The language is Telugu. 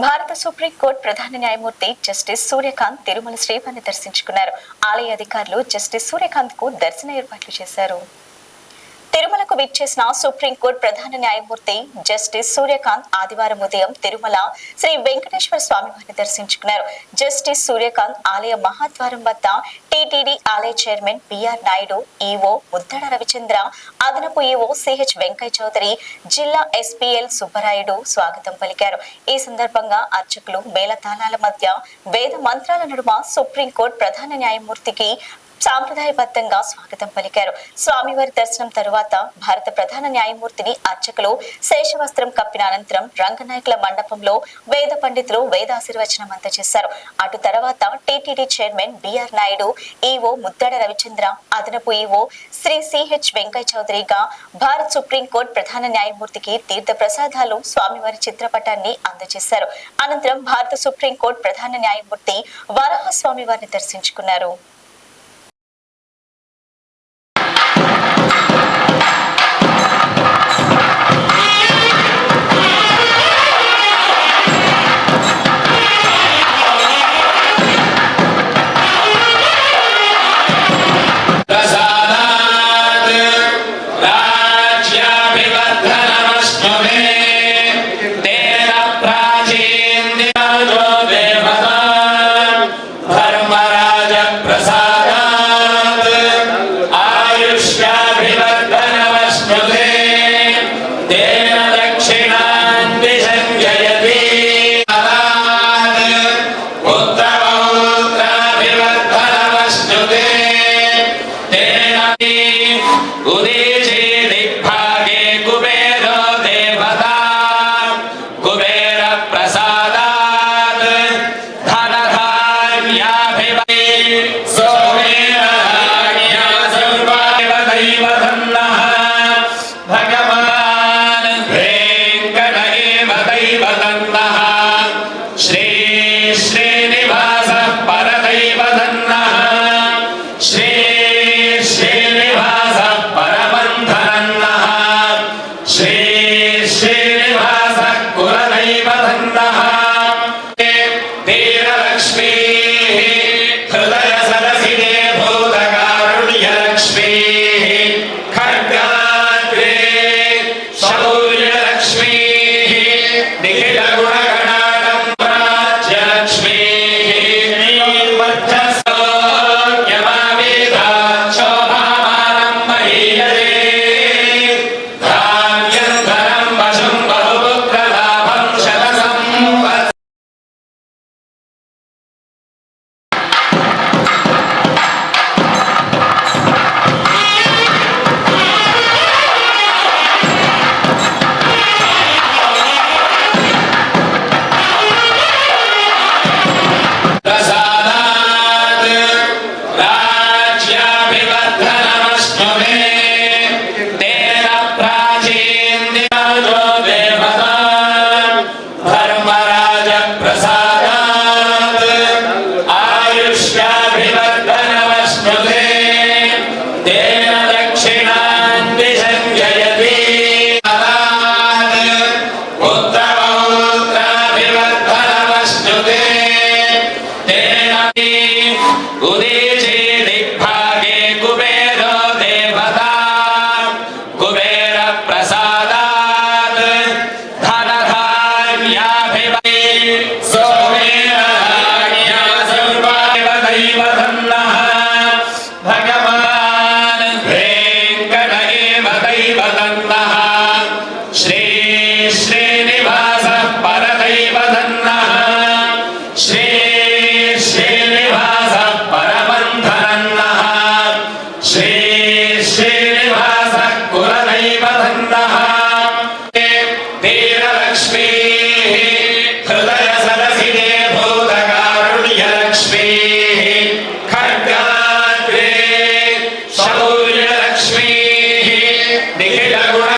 భారత సుప్రీంకోర్టు ప్రధాన న్యాయమూర్తి జస్టిస్ సూర్యకాంత్ తిరుమల శ్రీవారిని దర్శించుకున్నారు. ఆలయ అధికారులు జస్టిస్ సూర్యకాంత్ కు దర్శన ఏర్పాట్లు చేశారు. తిరుమలకు విచ్చేసిన సుప్రీంకోర్టు ప్రధాన న్యాయమూర్తి జస్టిస్ సూర్యకాంత్ ఆదివారం ఉదయం తిరుమల శ్రీ వెంకటేశ్వర స్వామి వారిని దర్శించుకున్నారు. జస్టిస్ సూర్యకాంత్ ఆలయ మహాద్వారం వద్ద టీటీడీ ఆలయ chairman B R Naidu, EO Muddada Ravichandra, అదనపు ఈవో సిహెచ్ వెంకయ్య చౌదరి, జిల్లా ఎస్పీఎల్ సుబ్బరాయుడు స్వాగతం పలికారు. ఈ సందర్భంగా అర్చకులు మేళతాళాల మధ్య వేద మంత్రాల నడుమ సుప్రీంకోర్టు ప్రధాన న్యాయమూర్తికి సాంప్రదాయబద్ధంగా స్వాగతం పలికారు. స్వామివారి దర్శనం తరువాత భారత ప్రధాన న్యాయమూర్తిని అర్చకులు శేషవస్త్రం కప్పిన అనంతరం రంగనాయకుల మండపంలో వేద పండితులు వేదాశీర్వచనం అందజేశారు. అటు తర్వాత TTD chairman B R Naidu, EO Muddada Ravichandra, అదనపు ఈవో శ్రీ సిహెచ్ వెంకయ్య చౌదరిగా భారత్ సుప్రీంకోర్టు ప్రధాన న్యాయమూర్తికి తీర్థ ప్రసాదాలు, స్వామివారి చిత్రపటాన్ని అందజేశారు. అనంతరం భారత సుప్రీంకోర్టు ప్రధాన న్యాయమూర్తి వరాహ స్వామివారిని దర్శించుకున్నారు. నిఖిల గుణ